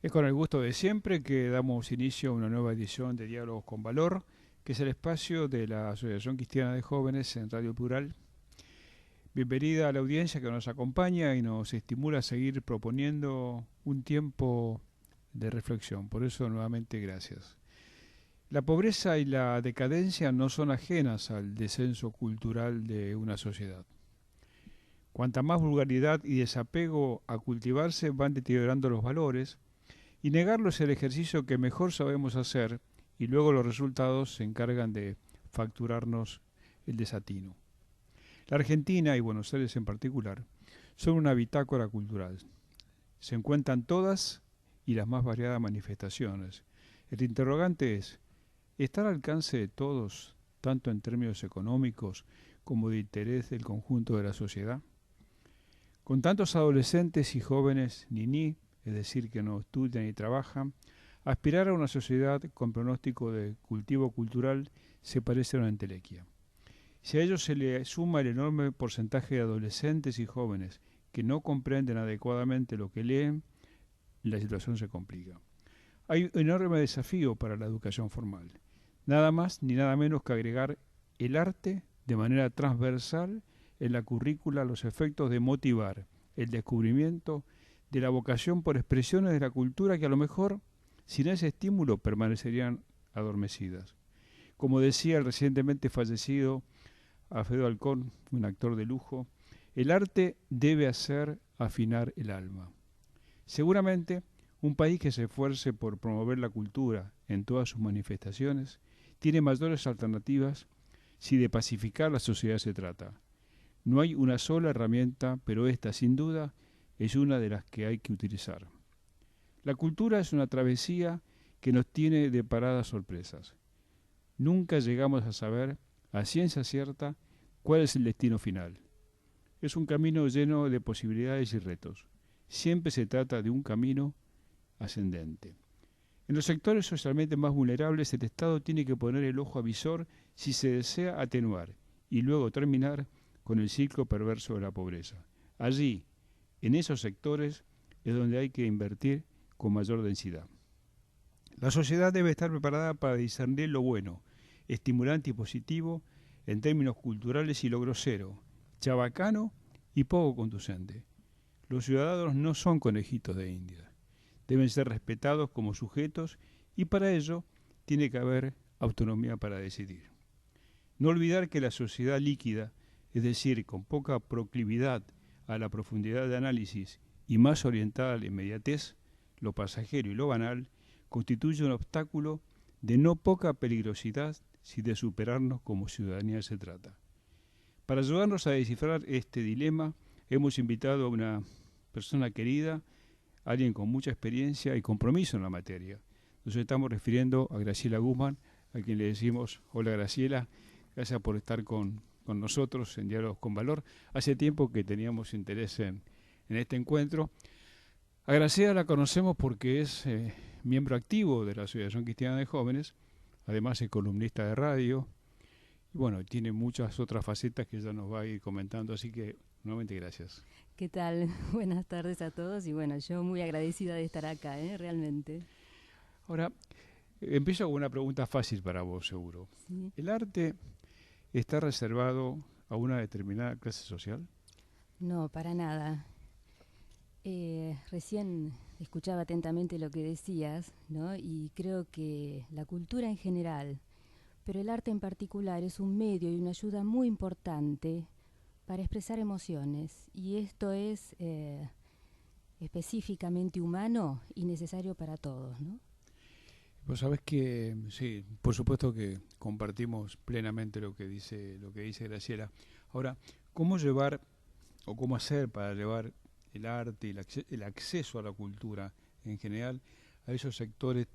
Es con el gusto de siempre que damos inicio a una nueva edición de Diálogos con Valor, que es el espacio de la Asociación Cristiana de Jóvenes en Radio Plural. Bienvenida a la audiencia que nos acompaña y nos estimula a seguir proponiendo un tiempo de reflexión. Por eso, nuevamente, gracias. La pobreza y la decadencia no son ajenas al descenso cultural de una sociedad. Cuanta más vulgaridad y desapego a cultivarse van deteriorando los valores, y negarlo es el ejercicio que mejor sabemos hacer, y luego los resultados se encargan de facturarnos el desatino. La Argentina, y Buenos Aires en particular, son una bitácora cultural. Se encuentran todas y las más variadas manifestaciones. El interrogante es, ¿está al alcance de todos, tanto en términos económicos como de interés del conjunto de la sociedad? Con tantos adolescentes y jóvenes niní, es decir, que no estudian y trabajan, aspirar a una sociedad con pronóstico de cultivo cultural se parece a una entelequia. Si a ello se le suma el enorme porcentaje de adolescentes y jóvenes que no comprenden adecuadamente lo que leen, la situación se complica. Hay un enorme desafío para la educación formal. Nada más ni nada menos que agregar el arte de manera transversal en la currícula a los efectos de motivar el descubrimiento de la vocación por expresiones de la cultura que a lo mejor, sin ese estímulo, permanecerían adormecidas. Como decía el recientemente fallecido Alfredo Alcón, un actor de lujo, el arte debe hacer afinar el alma. Seguramente, un país que se esfuerce por promover la cultura en todas sus manifestaciones tiene mayores alternativas si de pacificar la sociedad se trata. No hay una sola herramienta, pero esta, sin duda, es una de las que hay que utilizar. La cultura es una travesía que nos tiene de paradas sorpresas. Nunca llegamos a saber, a ciencia cierta, cuál es el destino final. Es un camino lleno de posibilidades y retos. Siempre se trata de un camino ascendente. En los sectores socialmente más vulnerables, el Estado tiene que poner el ojo avisor si se desea atenuar y luego terminar con el ciclo perverso de la pobreza. Allí, en esos sectores, es donde hay que invertir con mayor densidad. La sociedad debe estar preparada para discernir lo bueno, estimulante y positivo en términos culturales y lo grosero, chabacano y poco conducente. Los ciudadanos no son conejitos de India. Deben ser respetados como sujetos y para ello tiene que haber autonomía para decidir. No olvidar que la sociedad líquida, es decir, con poca proclividad a la profundidad de análisis y más orientada a la inmediatez, lo pasajero y lo banal, constituye un obstáculo de no poca peligrosidad si de superarnos como ciudadanía se trata. Para ayudarnos a descifrar este dilema, hemos invitado a una persona querida, alguien con mucha experiencia y compromiso en la materia. Nos estamos refiriendo a Graciela Guzmán, a quien le decimos, hola Graciela, gracias por estar con nosotros en Diálogos con Valor. Hace tiempo que teníamos interés en este encuentro. A Graciela la conocemos porque es miembro activo de la Asociación Cristiana de Jóvenes, además es columnista de radio, y bueno, tiene muchas otras facetas que ella nos va a ir comentando, así que nuevamente gracias. ¿Qué tal? Buenas tardes a todos y bueno, yo muy agradecida de estar acá, realmente. Ahora, empiezo con una pregunta fácil para vos, seguro. Sí. ¿El arte está reservado a una determinada clase social? No, para nada. Recién escuchaba atentamente lo que decías, ¿no? Y creo que la cultura en general, pero el arte en particular, es un medio y una ayuda muy importante para expresar emociones. Y esto es específicamente humano y necesario para todos, ¿no? Vos sabés que, sí, por supuesto que compartimos plenamente lo que dice Graciela. Ahora, ¿cómo llevar o cómo hacer para llevar el arte y el acceso a la cultura en general a esos sectores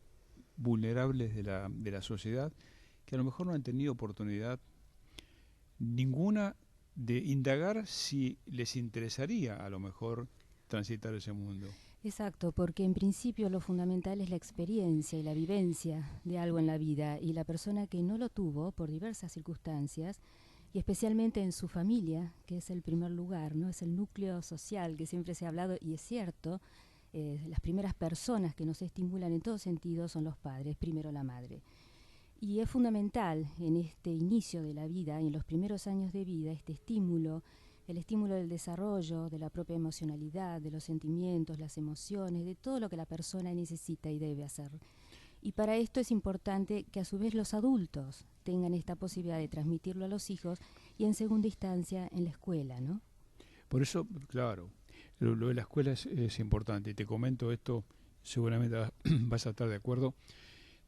vulnerables de la sociedad que a lo mejor no han tenido oportunidad ninguna de indagar si les interesaría a lo mejor transitar ese mundo? Exacto, porque en principio lo fundamental es la experiencia y la vivencia de algo en la vida, y la persona que no lo tuvo por diversas circunstancias, y especialmente en su familia, que es el primer lugar, ¿no? Es el núcleo social que siempre se ha hablado, y es cierto, las primeras personas que nos estimulan en todo sentido son los padres, primero la madre. Y es fundamental en este inicio de la vida, en los primeros años de vida, este estímulo, el estímulo del desarrollo, de la propia emocionalidad, de los sentimientos, las emociones, de todo lo que la persona necesita y debe hacer. Y para esto es importante que a su vez los adultos tengan esta posibilidad de transmitirlo a los hijos y en segunda instancia en la escuela, ¿no? Por eso, claro, lo de la escuela es importante. Y te comento esto, seguramente vas a estar de acuerdo.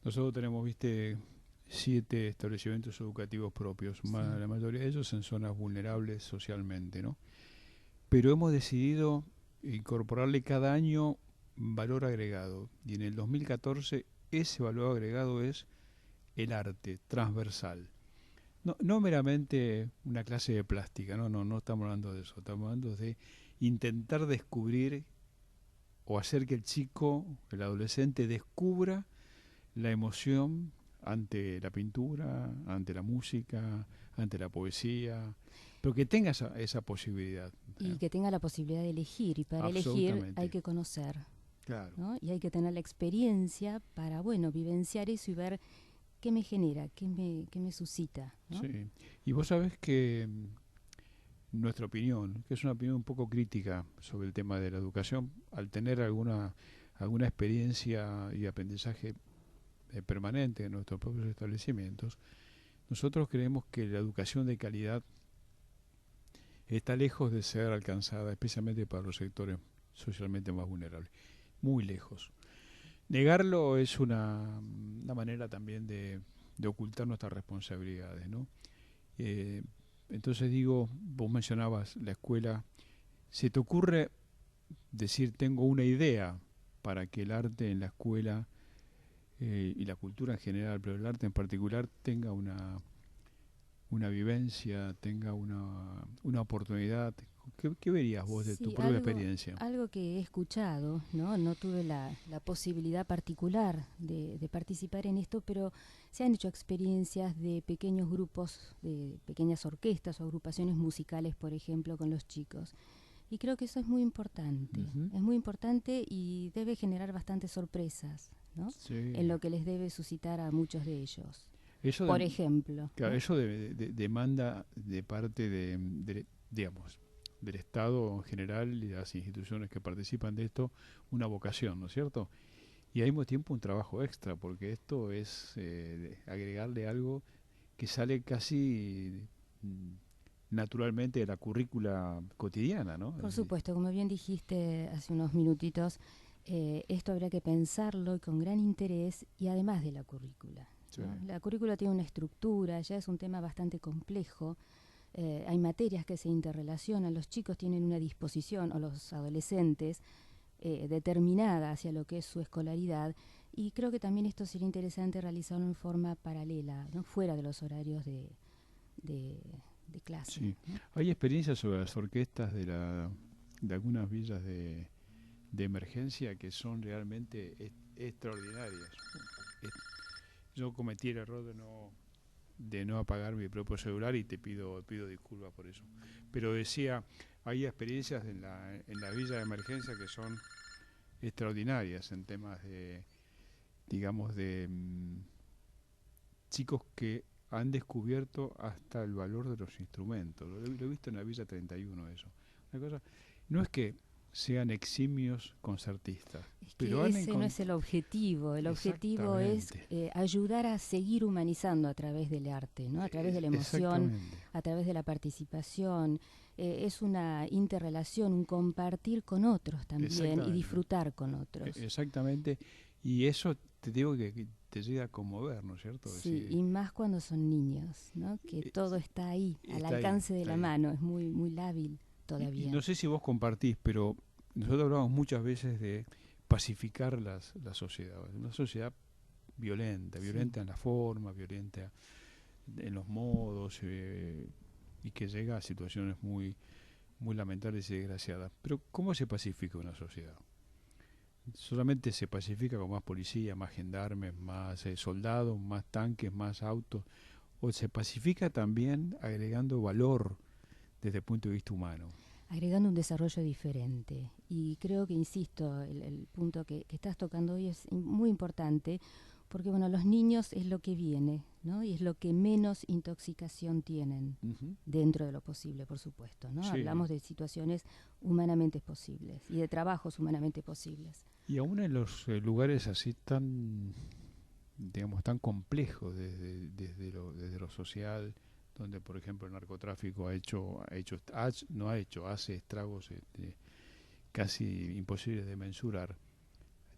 Nosotros tenemos, 7 establecimientos educativos propios, Sí. La mayoría de ellos en zonas vulnerables socialmente, ¿no? Pero hemos decidido incorporarle cada año valor agregado. Y en el 2014 ese valor agregado es el arte transversal. No meramente una clase de plástica, no estamos hablando de eso, estamos hablando de intentar descubrir o hacer que el chico, el adolescente, descubra la emoción ante la pintura, ante la música, ante la poesía, pero que tenga esa posibilidad. Y que tenga la posibilidad de elegir, y para elegir hay que conocer, claro, ¿no? Y hay que tener la experiencia para, bueno, vivenciar eso y ver qué me genera, qué me suscita, ¿no? Sí. Y vos sabés que nuestra opinión, que es una opinión un poco crítica sobre el tema de la educación, al tener alguna experiencia y aprendizaje permanente en nuestros propios establecimientos, nosotros creemos que la educación de calidad está lejos de ser alcanzada, especialmente para los sectores socialmente más vulnerables. Muy lejos. Negarlo es una manera también de ocultar nuestras responsabilidades, ¿no? Entonces digo, vos mencionabas la escuela, ¿se te ocurre decir tengo una idea para que el arte en la escuela y la cultura en general, pero el arte en particular, tenga una vivencia, tenga una oportunidad? ¿Qué verías vos de tu propia experiencia? Algo que he escuchado, no tuve la posibilidad particular de participar en esto, pero se han hecho experiencias de pequeños grupos, de pequeñas orquestas o agrupaciones musicales, por ejemplo, con los chicos. Y creo que eso es muy importante, es muy importante y debe generar bastantes sorpresas, ¿no? Sí. En lo que les debe suscitar a muchos de ellos. Eso por ejemplo. Claro, ¿no? eso demanda de parte digamos, del Estado en general y de las instituciones que participan de esto una vocación, ¿no es cierto? Y al mismo tiempo un trabajo extra, porque esto es agregarle algo que sale casi naturalmente de la currícula cotidiana, ¿no? Por supuesto, como bien dijiste hace unos minutitos, esto habría que pensarlo con gran interés y además de la currícula. Sí. ¿no? La currícula tiene una estructura, ya es un tema bastante complejo. Hay materias que se interrelacionan, los chicos tienen una disposición, o los adolescentes, determinada hacia lo que es su escolaridad, y creo que también esto sería interesante realizarlo en forma paralela, ¿no? Fuera de los horarios de clase. Sí. ¿no? Hay experiencias sobre las orquestas de algunas villas de emergencia que son realmente extraordinarias. Yo cometí el error de no apagar mi propio celular y te pido disculpas por eso. Pero decía, hay experiencias en la villa de emergencia que son extraordinarias en temas de, digamos, de chicos que han descubierto hasta el valor de los instrumentos. Lo he visto en la Villa 31 eso. Una cosa, no es que sean eximios concertistas. Es pero que ese no es el objetivo. El objetivo es ayudar a seguir humanizando a través del arte, ¿no? A través de la emoción, a través de la participación. Es una interrelación, un compartir con otros también y disfrutar con otros. Exactamente. Y eso te digo que te llega a conmover, ¿no es cierto? Sí, y más cuando son niños, ¿no? Que todo está ahí, al alcance de la mano, es muy, muy lábil todavía. Y no sé si vos compartís, pero nosotros hablamos muchas veces de pacificar la sociedad. Una sociedad violenta en la forma, violenta en los modos, y que llega a situaciones muy, muy lamentables y desgraciadas. Pero ¿cómo se pacifica una sociedad? Solamente se pacifica con más policía, más gendarmes, más soldados, más tanques, más autos, o se pacifica también agregando valor desde el punto de vista humano. agregando un desarrollo diferente. Y creo que, insisto, el punto que estás tocando hoy es muy importante, porque bueno, los niños es lo que viene, ¿no? Y es lo que menos intoxicación tienen, dentro de lo posible, por supuesto, ¿no? Sí. Hablamos de situaciones humanamente posibles y de trabajos humanamente posibles. Y aún en los lugares así tan, digamos, tan complejos desde lo social, donde por ejemplo el narcotráfico hace estragos casi imposibles de mensurar.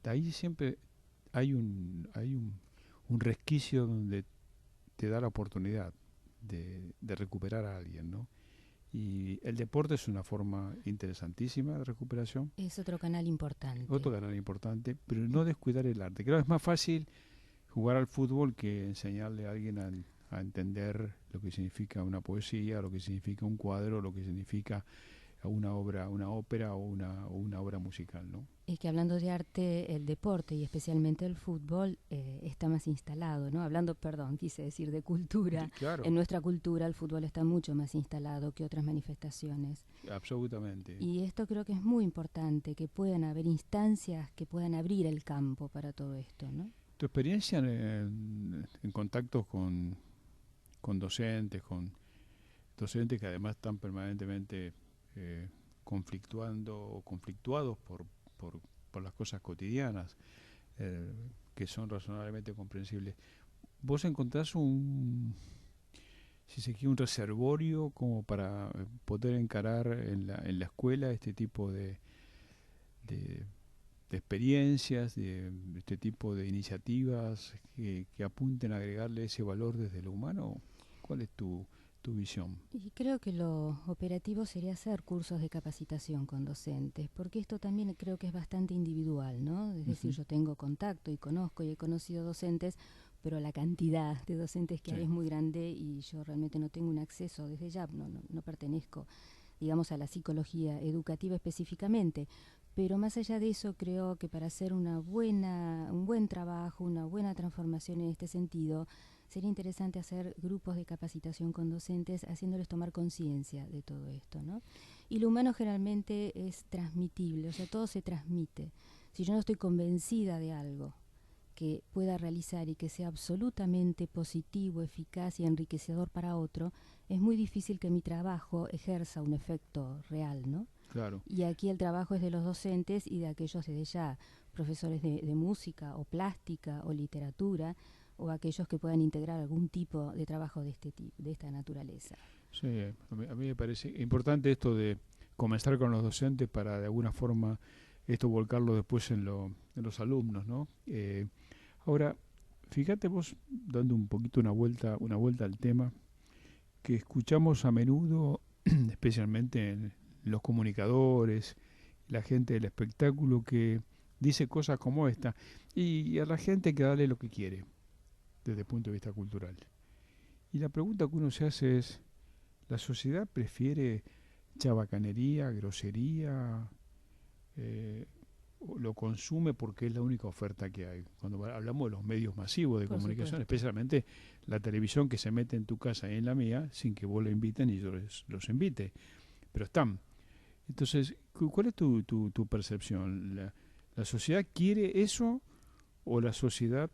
Ahí siempre hay un resquicio donde te da la oportunidad de recuperar a alguien, ¿no? Y el deporte es una forma interesantísima de recuperación. Es otro canal importante. Otro canal importante, pero no descuidar el arte. Creo que es más fácil jugar al fútbol que enseñarle a alguien a entender lo que significa una poesía, lo que significa un cuadro, lo que significa una obra, una ópera o una obra musical, ¿no? Es que hablando de arte, el deporte y especialmente el fútbol está más instalado, ¿no? Quise decir de cultura. Sí, claro. En nuestra cultura el fútbol está mucho más instalado que otras manifestaciones. Absolutamente. Y esto creo que es muy importante, que puedan haber instancias que puedan abrir el campo para todo esto, ¿no? Tu experiencia en contactos con docentes, que además están permanentemente conflictuados por las cosas cotidianas, que son razonablemente comprensibles. ¿Vos encontrás si se quiere, un reservorio como para poder encarar en la escuela este tipo de experiencias, de este tipo de iniciativas que apunten a agregarle ese valor desde lo humano? ¿Cuál es tu visión? Y creo que lo operativo sería hacer cursos de capacitación con docentes, porque esto también creo que es bastante individual, ¿no? Es decir, yo tengo contacto y conozco y he conocido docentes, pero la cantidad de docentes que hay es muy grande y yo realmente no tengo un acceso desde ya, no pertenezco, digamos, a la psicología educativa específicamente. Pero más allá de eso, creo que para hacer un buen trabajo, una buena transformación en este sentido, sería interesante hacer grupos de capacitación con docentes, haciéndoles tomar conciencia de todo esto, ¿no? Y lo humano generalmente es transmitible, o sea, todo se transmite. Si yo no estoy convencida de algo que pueda realizar y que sea absolutamente positivo, eficaz y enriquecedor para otro, es muy difícil que mi trabajo ejerza un efecto real, ¿no? Claro. Y aquí el trabajo es de los docentes y de aquellos desde ya profesores de música o plástica o literatura, o aquellos que puedan integrar algún tipo de trabajo de esta naturaleza. Sí, a mí me parece importante esto de comenzar con los docentes para de alguna forma esto volcarlo después en los alumnos, ¿no? Ahora, fíjate vos, dando un poquito una vuelta al tema, que escuchamos a menudo, especialmente en los comunicadores, la gente del espectáculo, que dice cosas como esta, y a la gente hay que darle lo que quiere, desde el punto de vista cultural. Y la pregunta que uno se hace es, ¿la sociedad prefiere chabacanería, grosería, lo consume porque es la única oferta que hay? Cuando hablamos de los medios masivos de comunicación, especialmente la televisión que se mete en tu casa y en la mía sin que vos lo inviten y yo los invite, pero están. Entonces, ¿cuál es tu percepción? ¿La sociedad quiere eso o la sociedad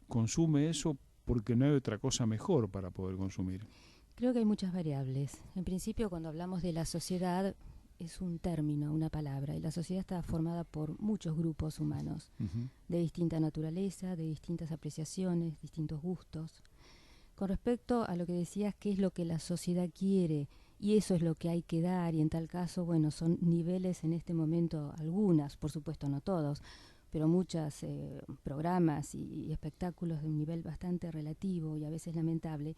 consume eso porque no hay otra cosa mejor para poder consumir? Creo que hay muchas variables. En principio, cuando hablamos de la sociedad, es un término, una palabra, y la sociedad está formada por muchos grupos humanos, de distinta naturaleza, de distintas apreciaciones, distintos gustos. Con respecto a lo que decías, qué es lo que la sociedad quiere, y eso es lo que hay que dar, y en tal caso, bueno, son niveles en este momento, algunas, por supuesto no todos, pero muchos programas y espectáculos de un nivel bastante relativo y a veces lamentable.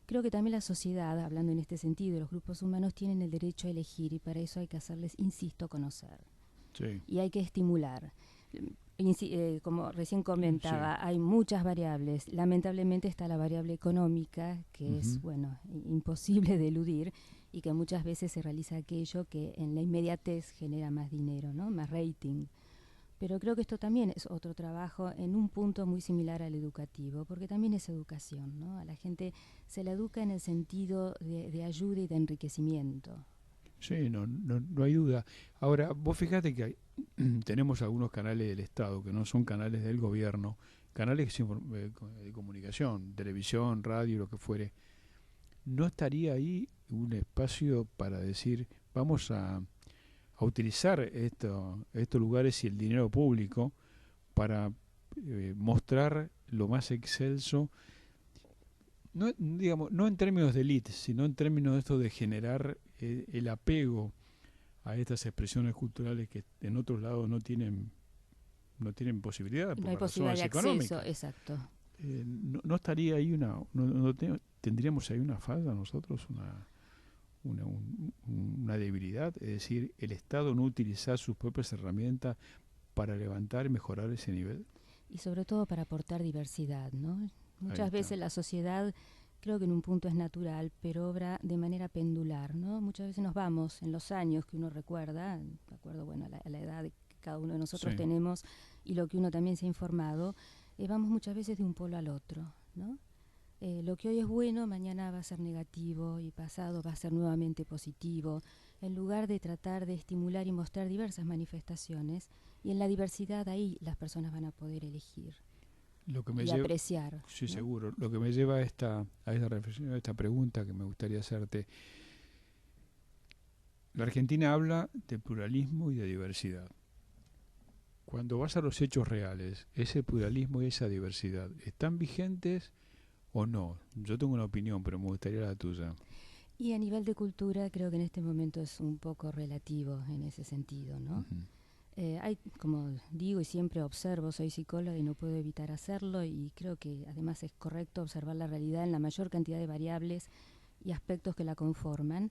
Creo que también la sociedad, hablando en este sentido, los grupos humanos tienen el derecho a elegir y para eso hay que hacerles, insisto, conocer. Sí. Y hay que estimular. Como recién comentaba, Sí. hay muchas variables. Lamentablemente está la variable económica, que es, bueno, imposible de eludir y que muchas veces se realiza aquello que en la inmediatez genera más dinero, ¿no? Más rating. Pero creo que esto también es otro trabajo en un punto muy similar al educativo, porque también es educación, ¿no? A la gente se la educa en el sentido de ayuda y de enriquecimiento. Sí, no hay duda. Ahora, vos fíjate que tenemos algunos canales del Estado que no son canales del gobierno, canales de comunicación, televisión, radio, lo que fuere. ¿No estaría ahí un espacio para decir, vamos a utilizar estos lugares y el dinero público para mostrar lo más excelso, no, digamos, no en términos de élite, sino en términos de esto de generar el apego a estas expresiones culturales que en otros lados no tienen posibilidad No hay por posibilidad razones de acceso, económicas? exacto. No estaría ahí tendríamos ahí una falla nosotros, una debilidad, es decir, el Estado no utilizar sus propias herramientas para levantar y mejorar ese nivel. Y sobre todo para aportar diversidad, ¿no? Ahí Muchas está. veces la sociedad, creo que en un punto es natural, pero obra de manera pendular, ¿no? Muchas veces nos vamos en los años que uno recuerda, de acuerdo, bueno, a la edad que cada uno de nosotros Sí. tenemos y lo que uno también se ha informado, vamos muchas veces de un polo al otro, ¿no? Lo que hoy es bueno, mañana va a ser negativo y pasado va a ser nuevamente positivo, en lugar de tratar de estimular y mostrar diversas manifestaciones, y en la diversidad ahí las personas van a poder elegir Lo que me y lleva, apreciar, sí, ¿no? seguro, lo que me lleva a esta reflexión, a esta pregunta que me gustaría hacerte. La Argentina habla de pluralismo y de diversidad. Cuando vas a los hechos reales, ese pluralismo y esa diversidad, ¿están vigentes o no? Yo tengo una opinión, pero me gustaría la tuya. Y a nivel de cultura creo que en este momento es un poco relativo en ese sentido, ¿no? Ujú. Hay, como digo y siempre observo, soy psicóloga y no puedo evitar hacerlo, y creo que además es correcto observar la realidad en la mayor cantidad de variables y aspectos que la conforman.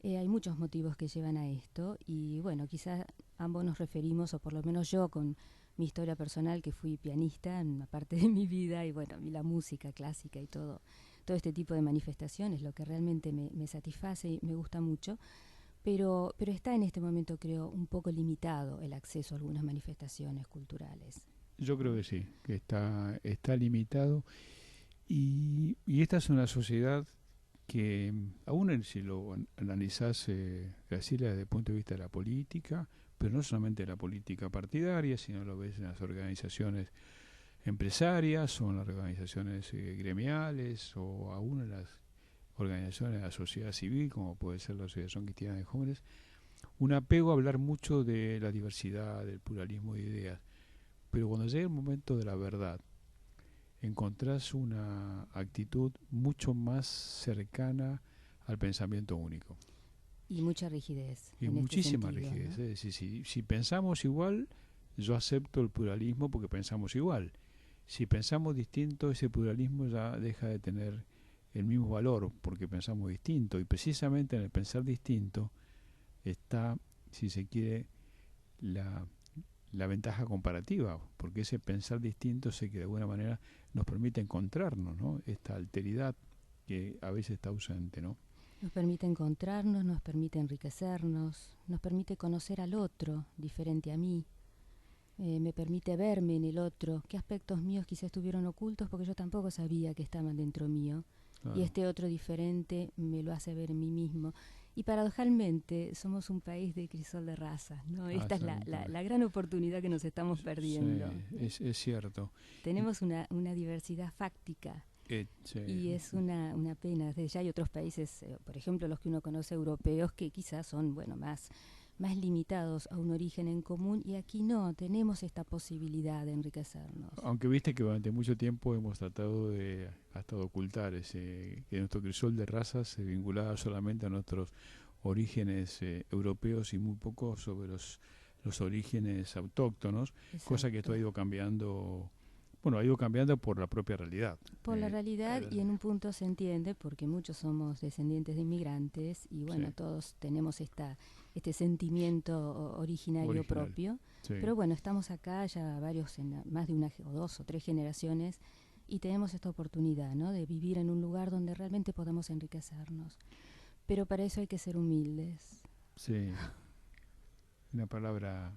Hay muchos motivos que llevan a esto y bueno, quizás ambos nos referimos, o por lo menos yo con mi historia personal, que fui pianista en una parte de mi vida, y bueno, la música clásica y todo este tipo de manifestaciones, lo que realmente me satisface y me gusta mucho. Pero está en este momento, creo, un poco limitado el acceso a algunas manifestaciones culturales, Yo creo ¿no? que sí, que está limitado y esta es una sociedad que, aún si lo analizás, Graciela, desde el punto de vista de la política, pero no solamente de la política partidaria, sino lo ves en las organizaciones empresarias o en las organizaciones gremiales o aún en las organizaciones de la sociedad civil, como puede ser la Asociación Cristiana de Jóvenes, un apego a hablar mucho de la diversidad, del pluralismo de ideas. Pero cuando llega el momento de la verdad, encontrás una actitud mucho más cercana al pensamiento único. Y mucha rigidez Y en este muchísima sentido, rigidez. ¿no? Es decir, si pensamos igual, yo acepto el pluralismo porque pensamos igual. Si pensamos distinto, ese pluralismo ya deja de tener el mismo valor porque pensamos distinto. Y precisamente en el pensar distinto está, si se quiere, la, la ventaja comparativa, porque ese pensar distinto sé que de alguna manera nos permite encontrarnos, ¿no? Esta alteridad que a veces está ausente, ¿no? Nos permite encontrarnos, nos permite enriquecernos, nos permite conocer al otro diferente a mí, me permite verme en el otro, qué aspectos míos quizás estuvieron ocultos porque yo tampoco sabía que estaban dentro mío, y Claro. este otro diferente me lo hace ver en mí mismo. Y paradojalmente somos un país de crisol de razas, ¿no? Ah, Esta es la gran oportunidad que nos estamos sí, perdiendo. es cierto. Tenemos una diversidad fáctica Sí, y es una pena. Desde ya hay otros países, por ejemplo los que uno conoce europeos, que quizás son, bueno, más limitados a un origen en común, y aquí no, tenemos esta posibilidad de enriquecernos. aunque viste que durante mucho tiempo hemos tratado de hasta de ocultar que nuestro crisol de razas se vinculaba solamente a nuestros orígenes europeos y muy poco sobre los orígenes autóctonos, cosa que esto ha Exacto. ido cambiando, bueno, ha ido cambiando por la propia realidad. Por la realidad, y en un punto se entiende, porque muchos somos descendientes de inmigrantes y bueno, Sí, todos tenemos este sentimiento originario original. propio. Sí. Pero bueno, estamos acá ya varios, más de una o dos o tres generaciones, y tenemos esta oportunidad, ¿no?, de vivir en un lugar donde realmente podamos enriquecernos. Pero para eso hay que ser humildes. Sí, una palabra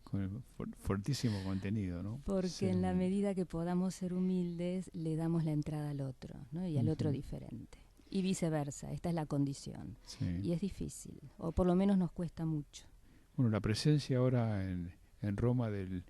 con fortísimo contenido, ¿no? Porque Ser en la humilde. medida que podamos ser humildes, le damos la entrada al otro, ¿no?, y al otro Ujú. diferente. y viceversa. Esta es la condición. Sí. Y es difícil, o por lo menos nos cuesta mucho. Bueno, la presencia ahora en Roma del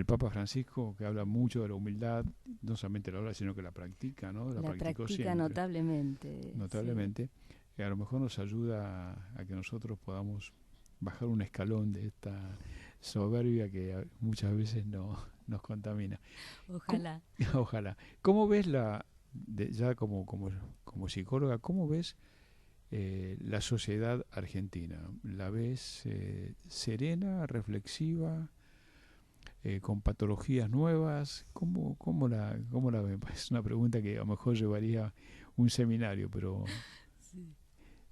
Papa Francisco, que habla mucho de la humildad, no solamente la habla, sino que la practica, ¿no? La practicó practica siempre, notablemente. notablemente. Y a lo mejor nos ayuda a que nosotros podamos bajar un escalón de esta soberbia que muchas veces nos contamina. Ojalá. Ojalá. ¿Cómo ves ya como psicóloga, cómo ves la sociedad argentina? ¿La ves serena, reflexiva, con patologías nuevas? ¿Cómo la ves? Es una pregunta que a lo mejor llevaría un seminario, pero Sí.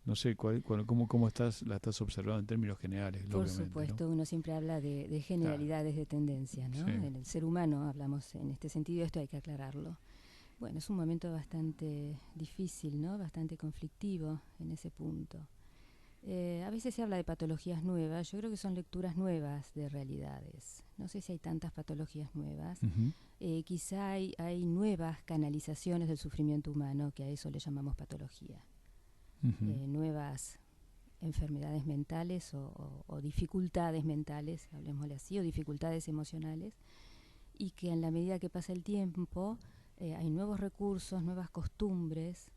no sé cómo la estás observando en términos generales, Por obviamente, supuesto, ¿no? uno siempre habla de generalidades, de tendencias, ¿no? Sí. En el ser humano hablamos en este sentido, esto hay que aclararlo. Bueno, es un momento bastante difícil, ¿no? Bastante conflictivo en ese punto. A veces se habla de patologías nuevas, yo creo que son lecturas nuevas de realidades. No sé si hay tantas patologías nuevas. Uh-huh. Quizá hay nuevas canalizaciones del sufrimiento humano, que a eso le llamamos patología. Uh-huh. Nuevas enfermedades mentales o dificultades mentales, hablemosle así, o dificultades emocionales, y que en la medida que pasa el tiempo hay nuevos recursos, nuevas costumbres,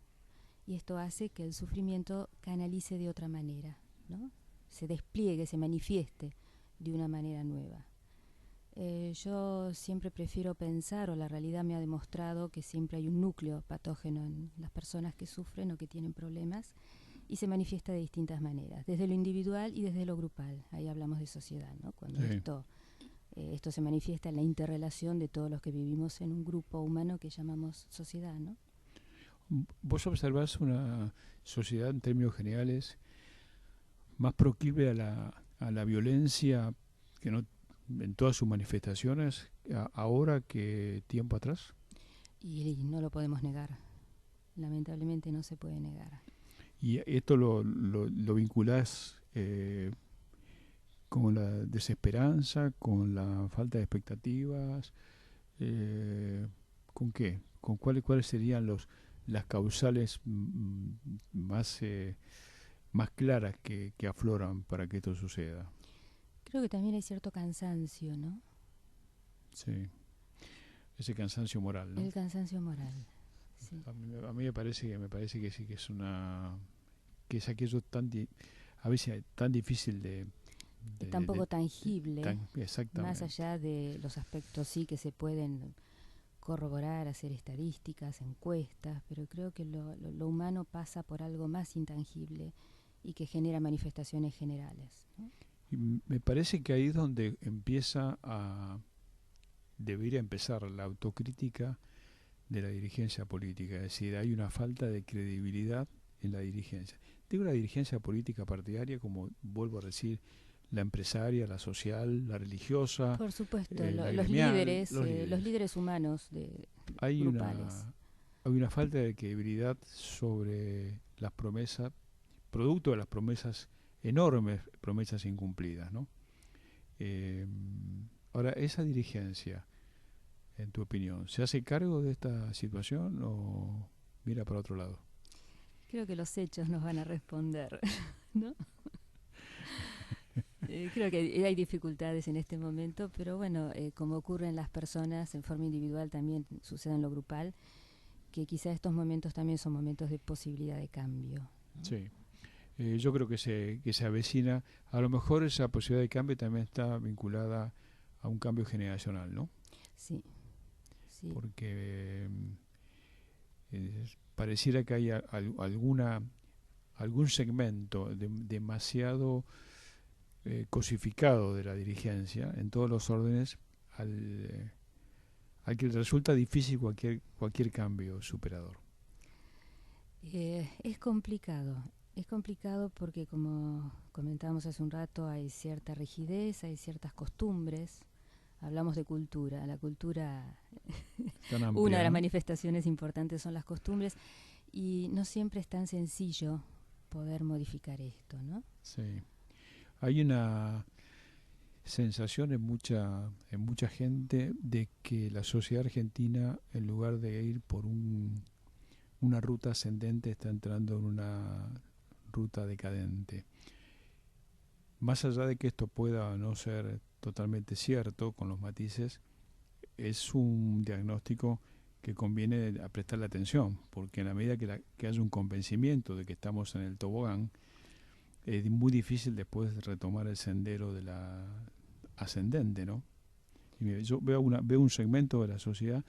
y esto hace que el sufrimiento canalice de otra manera, ¿no? Se despliegue, se manifieste de una manera nueva. Yo siempre prefiero pensar, o la realidad me ha demostrado, que siempre hay un núcleo patógeno en las personas que sufren o que tienen problemas, y se manifiesta de distintas maneras, desde lo individual y desde lo grupal. Ahí hablamos de sociedad, ¿no? Cuando Sí. esto se manifiesta en la interrelación de todos los que vivimos en un grupo humano que llamamos sociedad, ¿no? ¿Vos observás una sociedad en términos generales más proclive a la violencia que no, en todas sus manifestaciones ahora que tiempo atrás? Y no lo podemos negar. Lamentablemente no se puede negar. Y esto lo vinculás con la desesperanza, con la falta de expectativas, ¿con qué? ¿Con cuáles serían las causales más claras que afloran para que esto suceda? Creo que también hay cierto cansancio, ¿no? Sí, ese cansancio moral, ¿no? El cansancio moral, sí. A mí me parece que sí, que es aquello a veces tan difícil Es tan poco tangible, exactamente. más allá de los aspectos sí que se pueden corroborar, hacer estadísticas, encuestas, pero creo que lo humano pasa por algo más intangible y que genera manifestaciones generales, ¿no? Y me parece que ahí es donde debería empezar la autocrítica de la dirigencia política, es decir, hay una falta de credibilidad en la dirigencia. Digo la dirigencia política partidaria, como vuelvo a decir, la empresaria, la social, la religiosa, Por supuesto, la los gremial, líderes, los líderes humanos hay grupales. hay una falta de credibilidad sobre las promesas, producto de las promesas, enormes promesas incumplidas, ¿no? Ahora, esa dirigencia, en tu opinión, ¿se hace cargo de esta situación o mira para otro lado? Creo que los hechos nos van a responder, ¿no? Creo que hay dificultades en este momento, pero bueno, como ocurre en las personas, en forma individual también sucede en lo grupal, que quizá estos momentos también son momentos de posibilidad de cambio, ¿no? Sí. Yo creo que se avecina, a lo mejor esa posibilidad de cambio también está vinculada a un cambio generacional, ¿no? Sí, sí. Porque pareciera que hay algún segmento demasiado cosificado de la dirigencia en todos los órdenes al que le resulta difícil cualquier cambio superador. Es complicado porque como comentábamos hace un rato hay cierta rigidez, hay ciertas costumbres. Hablamos de cultura, la cultura, Tan amplia, una de las ¿no? manifestaciones importantes son las costumbres y no siempre es tan sencillo poder modificar esto, ¿no? Sí. Hay una sensación en mucha gente de que la sociedad argentina, en lugar de ir por un una ruta ascendente está entrando en una ruta decadente. Más allá de que esto pueda no ser totalmente cierto, con los matices, es un diagnóstico que conviene a prestarle atención, porque en la medida que haya un convencimiento de que estamos en el tobogán, es muy difícil después retomar el sendero de la ascendente, ¿no? Y mira, yo veo un segmento de la sociedad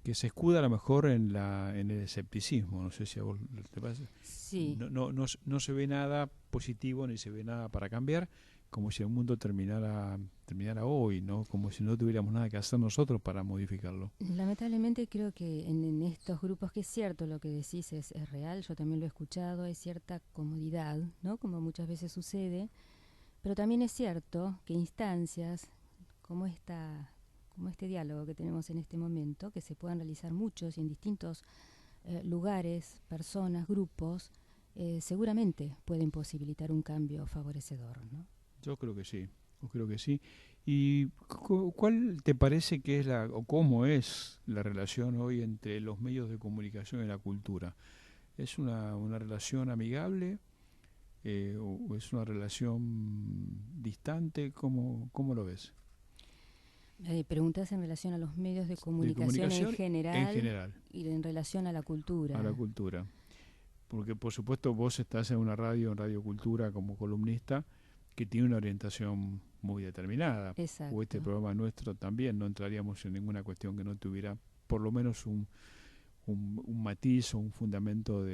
que se escuda a lo mejor en el escepticismo, no sé si a vos te pasa. Sí. No se ve nada positivo ni se ve nada para cambiar, como si el mundo terminara hoy, ¿no? Como si no tuviéramos nada que hacer nosotros para modificarlo. Lamentablemente creo que en estos grupos, que es cierto lo que decís, es real, yo también lo he escuchado, hay cierta comodidad, ¿no? Como muchas veces sucede, pero también es cierto que instancias como este diálogo que tenemos en este momento, que se puedan realizar muchos y en distintos lugares, personas, grupos, seguramente pueden posibilitar un cambio favorecedor, ¿no? Yo creo que sí. ¿Y cuál te parece que es o cómo es la relación hoy entre los medios de comunicación y la cultura? ¿Es una relación amigable o es una relación distante? ¿Cómo lo ves? Preguntas en relación a los medios de De comunicación comunicación en general, y en relación a la cultura. a la cultura. Porque por supuesto vos estás en una radio, en Radio Cultura, como columnista, que tiene una orientación muy determinada. Exacto. O este programa nuestro también, no entraríamos en ninguna cuestión que no tuviera por lo menos un matiz o un fundamento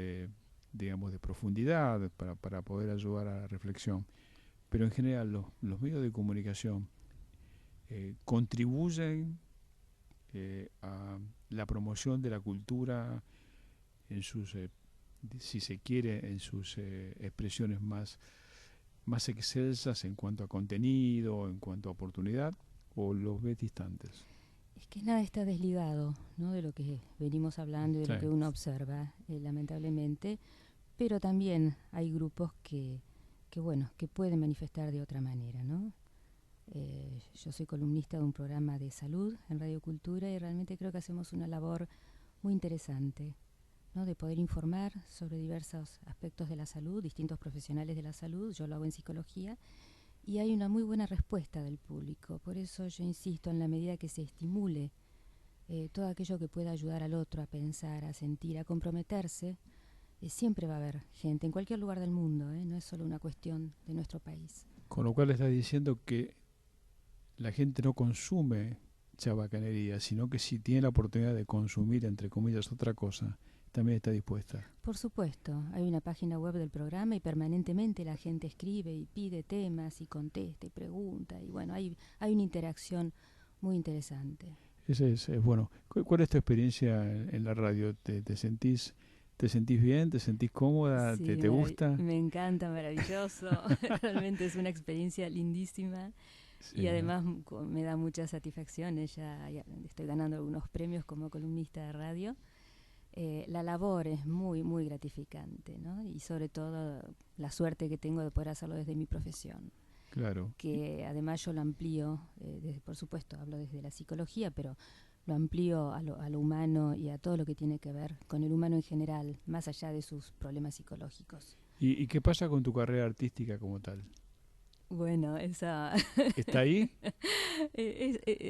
digamos, de profundidad para poder ayudar a la reflexión. Pero en general los medios de comunicación contribuyen a la promoción de la cultura en sus, si se quiere, en sus expresiones más excelsas en cuanto a contenido, en cuanto a oportunidad, o los ves distantes. Es que nada está desligado, ¿no?, de lo que venimos hablando y de Sí. lo que uno observa, lamentablemente, pero también hay grupos que pueden manifestar de otra manera, ¿no? Yo soy columnista de un programa de salud en Radio Cultura y realmente creo que hacemos una labor muy interesante, ¿no?, de poder informar sobre diversos aspectos de la salud, distintos profesionales de la salud. Yo lo hago en psicología y hay una muy buena respuesta del público. Por eso yo insisto, en la medida que se estimule todo aquello que pueda ayudar al otro a pensar, a sentir, a comprometerse, siempre va a haber gente en cualquier lugar del mundo, no es solo una cuestión de nuestro país. Con lo cual estás diciendo que la gente no consume chabacanería, sino que si tiene la oportunidad de consumir, entre comillas, otra cosa, también está dispuesta. Por supuesto, hay una página web del programa y permanentemente la gente escribe y pide temas y contesta y pregunta, y bueno, hay una interacción muy interesante. Ese es bueno. ¿Cuál es tu experiencia en la radio? ¿Te sentís bien? ¿Te sentís cómoda? Sí, ¿Te gusta? Me encanta, maravilloso. Realmente es una experiencia lindísima. Sí, y además me da muchas satisfacciones. Ya estoy ganando algunos premios como columnista de radio. La labor es muy, muy gratificante, ¿no? Y sobre todo la suerte que tengo de poder hacerlo desde mi profesión. Claro. Que además yo lo amplío, por supuesto, hablo desde la psicología, pero lo amplío a lo humano y a todo lo que tiene que ver con el humano en general, más allá de sus problemas psicológicos. ¿Y qué pasa con tu carrera artística como tal? Bueno, esa... ¿Está ahí?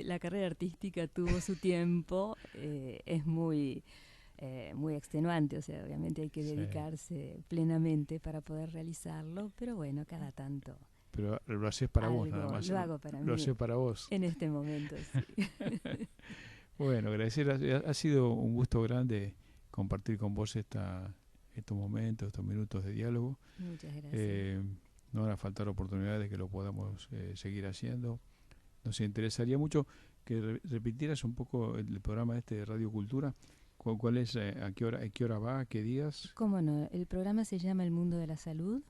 La carrera artística tuvo su tiempo, es muy extenuante, o sea, obviamente hay que dedicarse plenamente para poder realizarlo, pero bueno, cada tanto. Pero lo haces para vos nada más. Lo hago para mí. Lo haces para vos. En este momento, sí. Bueno, agradecer. Ha sido un gusto grande compartir con vos estos momentos, estos minutos de diálogo. Muchas gracias. No van a faltar oportunidades de que lo podamos seguir haciendo. Nos interesaría mucho que repitieras un poco el programa de Radio Cultura. ¿Cuál es? ¿A qué hora va? ¿A qué días? ¿Cómo no? El programa se llama El Mundo de la Salud.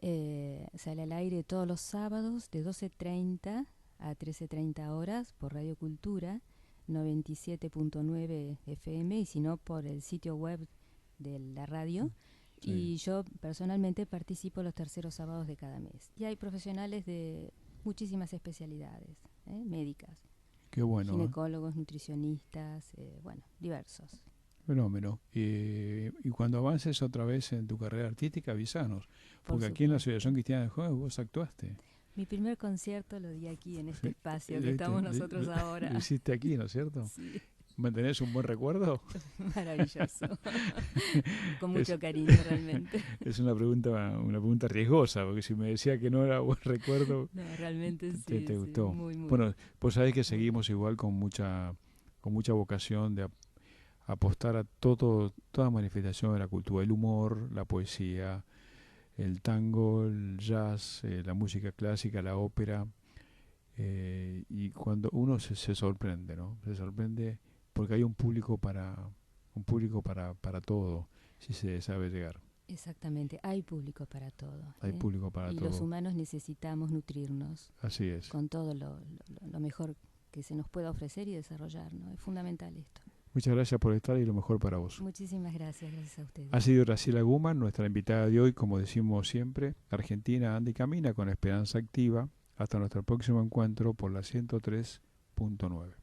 Sale al aire todos los sábados de 12:30 a 13:30 horas por Radio Cultura 97.9 FM y si no por el sitio web de la radio. Sí. Y yo personalmente participo los terceros sábados de cada mes. Y hay profesionales de muchísimas especialidades, médicas. Qué bueno. Ginecólogos, nutricionistas, diversos. Fenómeno. Y cuando avances otra vez en tu carrera artística, avisanos. Porque aquí en la Asociación Cristiana de Jóvenes vos actuaste. Mi primer concierto lo di aquí, en este espacio que estamos nosotros ahora. Lo hiciste aquí, ¿no es cierto? Sí. ¿Mantenés un buen recuerdo? Maravilloso. Con mucho cariño, realmente. Es una pregunta riesgosa, porque si me decía que no era buen recuerdo, no, realmente sí, te gustó. Muy, muy. Bueno, pues sabés que seguimos igual con mucha vocación de apostar a toda manifestación de la cultura, el humor, la poesía, el tango, el jazz, la música clásica, la ópera. Y cuando uno se sorprende, ¿no? Se sorprende porque hay un público para todo, si se sabe llegar. Exactamente, hay público para todo. Hay público para todo. Y los humanos necesitamos nutrirnos. Así es. Con todo lo mejor que se nos pueda ofrecer y desarrollar, ¿no? Es fundamental esto. Muchas gracias por estar y lo mejor para vos. Muchísimas gracias a ustedes. Ha sido Graciela Guman, nuestra invitada de hoy, como decimos siempre. Argentina anda y camina con esperanza activa. Hasta nuestro próximo encuentro por la 103.9.